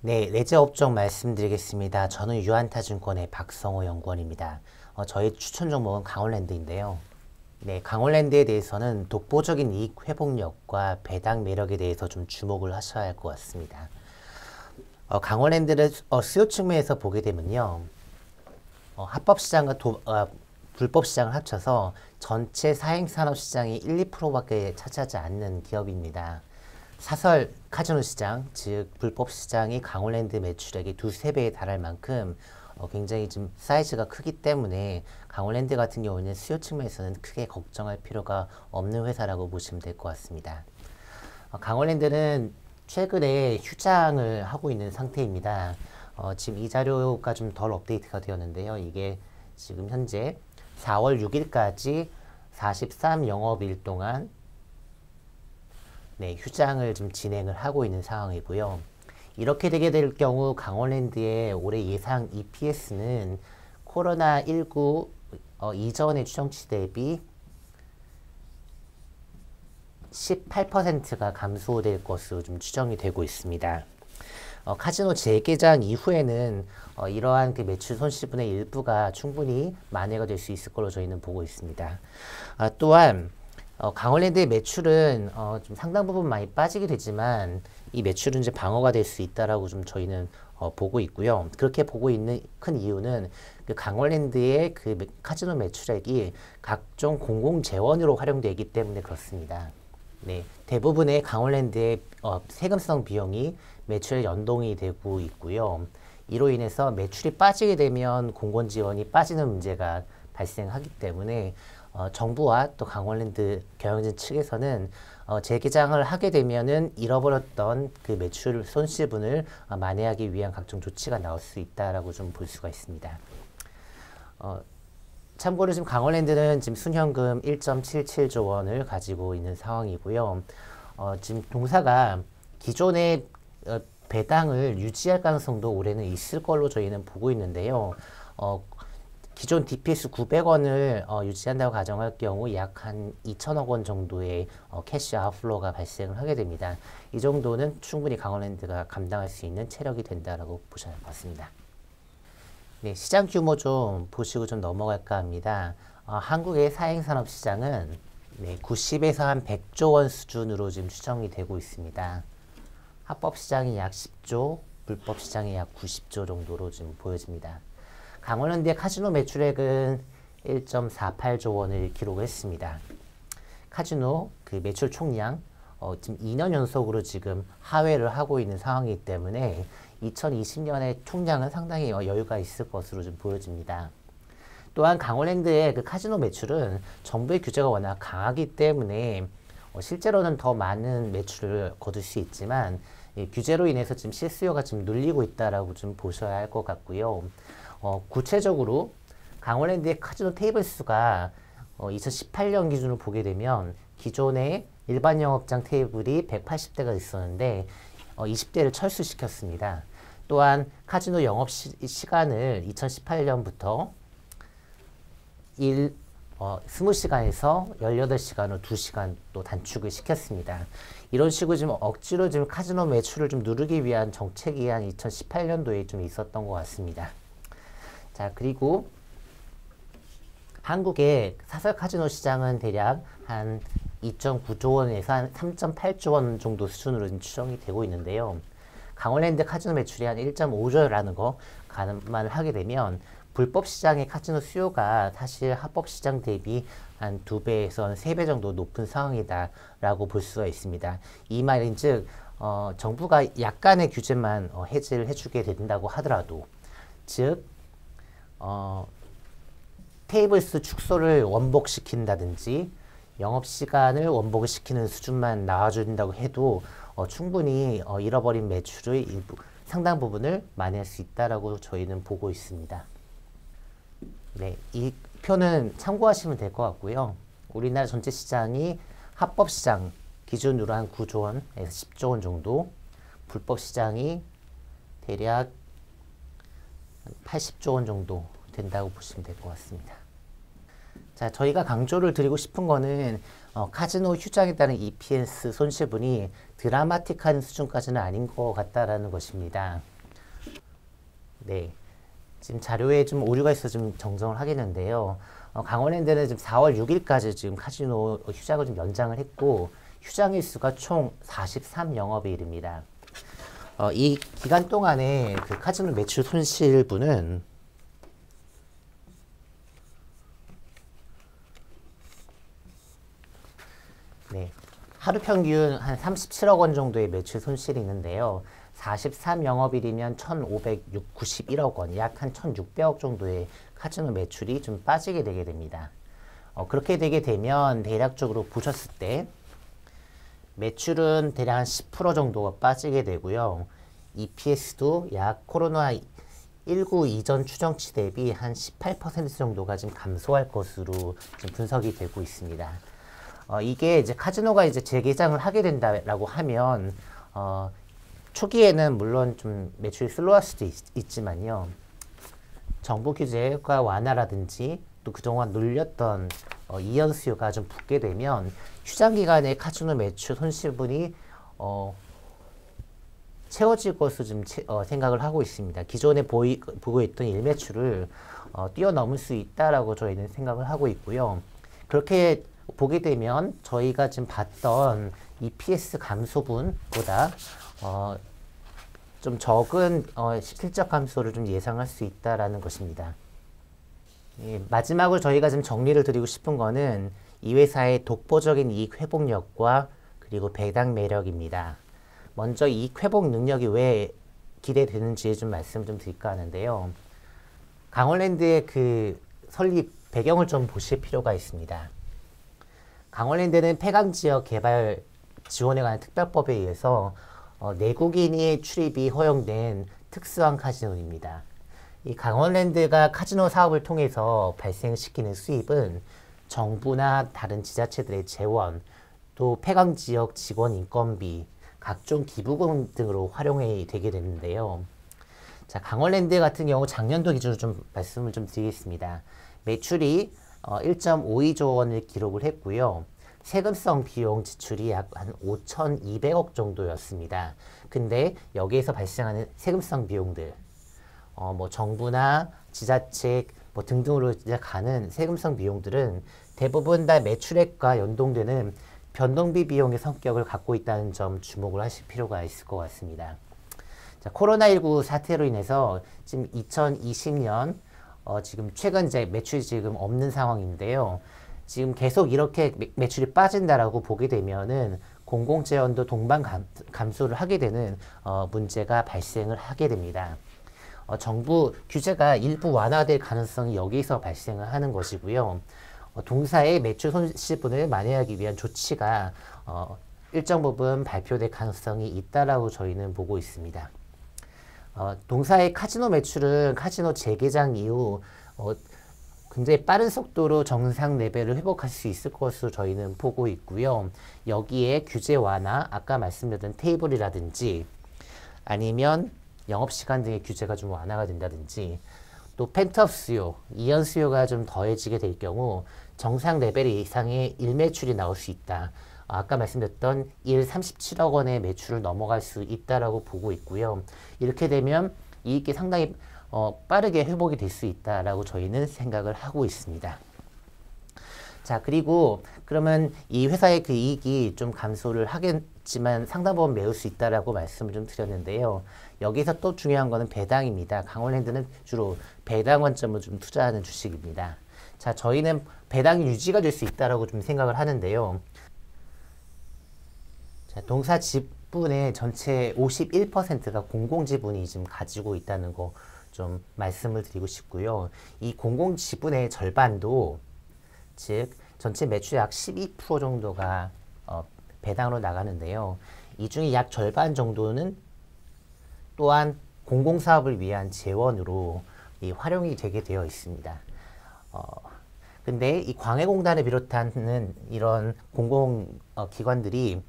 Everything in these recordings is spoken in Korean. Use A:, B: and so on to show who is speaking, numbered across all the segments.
A: 네, 레저 업종 말씀드리겠습니다. 저는 유한타증권의 박성호 연구원입니다. 저희 추천 종목은 강원랜드인데요. 네, 강원랜드에 대해서는 독보적인 이익 회복력과 배당 매력에 대해서 좀 주목을 하셔야 할 것 같습니다. 강원랜드를 수요 측면에서 보게 되면요. 합법시장과 불법시장을 합쳐서 전체 사행산업시장이 1, 2%밖에 차지하지 않는 기업입니다. 사설 카지노 시장, 즉 불법 시장이 강원랜드 매출액이 두세 배에 달할 만큼 굉장히 좀 사이즈가 크기 때문에 강원랜드 같은 경우는 수요 측면에서는 크게 걱정할 필요가 없는 회사라고 보시면 될 것 같습니다. 강원랜드는 최근에 휴장을 하고 있는 상태입니다. 지금 이 자료가 좀 덜 업데이트가 되었는데요. 이게 지금 현재 4월 6일까지 43 영업일 동안 네, 휴장을 좀 진행을 하고 있는 상황이고요. 이렇게 되게 될 경우 강원랜드의 올해 예상 EPS는 코로나19 이전의 추정치 대비 18%가 감소될 것으로 좀 추정이 되고 있습니다. 카지노 재개장 이후에는 이러한 그 매출 손실분의 일부가 충분히 만회가 될 수 있을 걸로 저희는 보고 있습니다. 또한 강원랜드의 매출은 좀 상당 부분 많이 빠지게 되지만 이 매출은 이제 방어가 될 수 있다라고 좀 저희는 보고 있고요. 그렇게 보고 있는 큰 이유는 그 강원랜드의 그 카지노 매출액이 각종 공공 재원으로 활용되기 때문에 그렇습니다. 네, 대부분의 강원랜드의 세금성 비용이 매출에 연동이 되고 있고요. 이로 인해서 매출이 빠지게 되면 공공 지원이 빠지는 문제가 발생하기 때문에 정부와 또 강원랜드 경영진 측에서는 재개장을 하게 되면은 잃어버렸던 그 매출 손실분을 만회하기 위한 각종 조치가 나올 수 있다라고 좀 볼 수가 있습니다. 참고로 지금 강원랜드는 지금 순현금 1.77조 원을 가지고 있는 상황이고요. 지금 동사가 기존의 배당을 유지할 가능성도 올해는 있을 걸로 저희는 보고 있는데요. 기존 DPS 900원을 유지한다고 가정할 경우 약 한 2천억 원 정도의 캐시 아웃플로우가 발생을 하게 됩니다. 이 정도는 충분히 강원랜드가 감당할 수 있는 체력이 된다라고 보셔야 할 것 같습니다. 네, 시장 규모 좀 보시고 좀 넘어갈까 합니다. 한국의 사행산업 시장은 네, 90에서 한 100조 원 수준으로 지금 추정이 되고 있습니다. 합법 시장이 약 10조, 불법 시장이 약 90조 정도로 지금 보여집니다. 강원랜드의 카지노 매출액은 1.48조 원을 기록했습니다. 카지노 그 매출 총량 지금 2년 연속으로 지금 하회를 하고 있는 상황이기 때문에 2020년의 총량은 상당히 여유가 있을 것으로 좀 보여집니다. 또한 강원랜드의 그 카지노 매출은 정부의 규제가 워낙 강하기 때문에 실제로는 더 많은 매출을 거둘 수 있지만 규제로 인해서 지금 실수요가 좀 눌리고 있다라고 좀 보셔야 할 것 같고요. 구체적으로 강원랜드의 카지노 테이블 수가 2018년 기준으로 보게 되면 기존의 일반 영업장 테이블이 180대가 있었는데 20대를 철수시켰습니다. 또한 카지노 영업 시간을 2018년부터 20시간에서 18시간으로 2시간 또 단축을 시켰습니다. 이런 식으로 지금 억지로 지금 카지노 매출을 좀 누르기 위한 정책이 한 2018년도에 좀 있었던 것 같습니다. 자, 그리고 한국의 사설 카지노 시장은 대략 한 2.9조 원에서 한 3.8조 원 정도 수준으로 지금 추정이 되고 있는데요. 강원랜드 카지노 매출이 한 1.5조라는 거 감안을 하게 되면 불법 시장의 카지노 수요가 사실 합법 시장 대비 한 2배에서 3배 정도 높은 상황이다라고 볼 수가 있습니다. 이 말인즉 정부가 약간의 규제만 해제를 해주게 된다고 하더라도 즉 테이블 수 축소를 원복시킨다든지 영업시간을 원복을 시키는 수준만 나와준다고 해도 충분히 잃어버린 매출의 상당 부분을 만회할 수 있다라고 저희는 보고 있습니다. 네, 이 표는 참고하시면 될 것 같고요. 우리나라 전체 시장이 합법 시장 기준으로 한 9조 원에서 10조 원 정도, 불법 시장이 대략 80조 원 정도 된다고 보시면 될 것 같습니다. 자, 저희가 강조를 드리고 싶은 거는 카지노 휴장에 따른 EPS 손실분이 드라마틱한 수준까지는 아닌 것 같다라는 것입니다. 네. 지금 자료에 좀 오류가 있어서 좀 정정을 하겠는데요. 강원랜드는 지금 4월 6일까지 지금 카지노 휴장을 좀 연장을 했고, 휴장일수가 총 43영업에 이릅니다. 이 기간 동안에 그 카지노 매출 손실분은 네, 하루 평균 한 37억 원 정도의 매출 손실이 있는데요. 43영업일이면 1,591억 원, 약 한 1,600억 정도의 카지노 매출이 좀 빠지게 되게 됩니다. 그렇게 되게 되면 대략적으로 보셨을 때 매출은 대략 한 10% 정도가 빠지게 되고요. EPS도 약 코로나19 이전 추정치 대비 한 18% 정도가 지금 감소할 것으로 지금 분석이 되고 있습니다. 이게 이제 카지노가 이제 재개장을 하게 된다라고 하면, 초기에는 물론 좀 매출이 슬로우할 수도 있지만요. 정부 규제가 완화라든지 또 그동안 눌렸던 이연 수요가 좀 붙게 되면 휴장 기간에 카지노 매출 손실분이 채워질 것으로 좀 생각을 하고 있습니다. 기존에 보고 있던 일매출을 뛰어넘을 수 있다라고 저희는 생각을 하고 있고요. 그렇게 보게 되면 저희가 지금 봤던 EPS 감소분보다 좀 적은 실적 감소를 좀 예상할 수 있다라는 것입니다. 예, 마지막으로 저희가 지금 정리를 드리고 싶은 거는 이 회사의 독보적인 이익 회복력과 그리고 배당 매력입니다. 먼저 이익 회복 능력이 왜 기대되는지 좀 말씀 좀 드릴까 하는데요. 강원랜드의 그 설립 배경을 좀 보실 필요가 있습니다. 강원랜드는 폐광지역 개발 지원에 관한 특별법에 의해서 내국인이 출입이 허용된 특수한 카지노입니다. 이 강원랜드가 카지노 사업을 통해서 발생시키는 수입은 정부나 다른 지자체들의 재원, 또 폐광지역 직원 인건비, 각종 기부금 등으로 활용이 되게 되는데요. 자, 강원랜드 같은 경우 작년도 기준으로 좀 말씀을 좀 드리겠습니다. 매출이 1.52조 원을 기록을 했고요. 세금성 비용 지출이 약 한 5,200억 정도였습니다. 근데 여기에서 발생하는 세금성 비용들, 뭐 정부나 지자체 뭐 등등으로 이제 가는 세금성 비용들은 대부분 다 매출액과 연동되는 변동비 비용의 성격을 갖고 있다는 점 주목을 하실 필요가 있을 것 같습니다. 자, 코로나19 사태로 인해서 지금 2020년 지금 최근 이제 매출이 지금 없는 상황인데요. 지금 계속 이렇게 매출이 빠진다라고 보게 되면은 공공재원도 동반 감소를 하게 되는 문제가 발생을 하게 됩니다. 정부 규제가 일부 완화될 가능성이 여기서 발생을 하는 것이고요. 동사의 매출 손실분을 만회하기 위한 조치가 일정 부분 발표될 가능성이 있다라고 저희는 보고 있습니다. 동사의 카지노 매출은 카지노 재개장 이후 굉장히 빠른 속도로 정상 레벨을 회복할 수 있을 것으로 저희는 보고 있고요. 여기에 규제 완화, 아까 말씀드렸던 테이블이라든지 아니면 영업시간 등의 규제가 좀 완화가 된다든지 또 펜트업 수요, 이연 수요가 좀 더해지게 될 경우 정상 레벨 이상의 일매출이 나올 수 있다. 아까 말씀드렸던 37억 원의 매출을 넘어갈 수 있다라고 보고 있고요. 이렇게 되면 이익이 상당히 빠르게 회복이 될 수 있다라고 저희는 생각을 하고 있습니다. 자, 그리고 그러면 이 회사의 그 이익이 좀 감소를 하겠지만 상당 부분 메울 수 있다라고 말씀을 좀 드렸는데요. 여기서 또 중요한 거는 배당입니다. 강원랜드는 주로 배당 관점을 좀 투자하는 주식입니다. 자, 저희는 배당이 유지가 될 수 있다라고 좀 생각을 하는데요. 자, 동사 지분의 전체 51%가 공공지분이 지금 가지고 있다는 거 좀 말씀을 드리고 싶고요. 이 공공지분의 절반도 즉 전체 매출 약 12% 정도가 배당으로 나가는데요. 이 중에 약 절반 정도는 또한 공공사업을 위한 재원으로 활용이 되게 되어 있습니다. 근데 이 광해공단을 비롯하는 이런 공공기관들이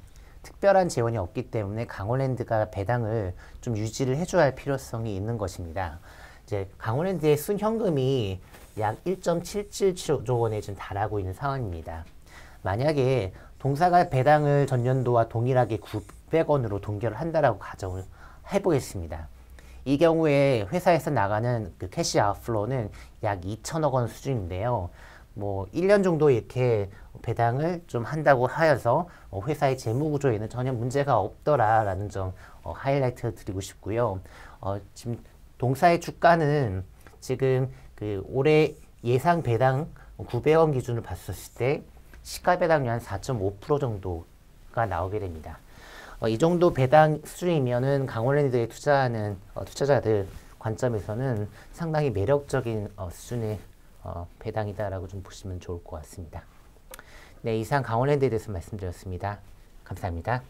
A: 특별한 재원이 없기 때문에 강원랜드가 배당을 좀 유지를 해줘야 할 필요성이 있는 것입니다. 이제 강원랜드의 순현금이 약 1.77조 원에 좀 달하고 있는 상황입니다. 만약에 동사가 배당을 전년도와 동일하게 900원으로 동결을 한다라고 가정을 해보겠습니다. 이 경우에 회사에서 나가는 그 캐시 아웃플로우는 약 2천억 원 수준인데요. 뭐 1년 정도 이렇게 배당을 좀 한다고 하여서 회사의 재무 구조에는 전혀 문제가 없더라라는 점 하이라이트 드리고 싶고요. 지금 동사의 주가는 지금 그 올해 예상 배당 900원 기준으로 봤었을 때 시가 배당률 한 4.5% 정도가 나오게 됩니다. 이 정도 배당 수준이면은 강원랜드에 투자하는 투자자들 관점에서는 상당히 매력적인 수준의 배당이다라고 좀 보시면 좋을 것 같습니다. 네, 이상 강원랜드에 대해서 말씀드렸습니다. 감사합니다.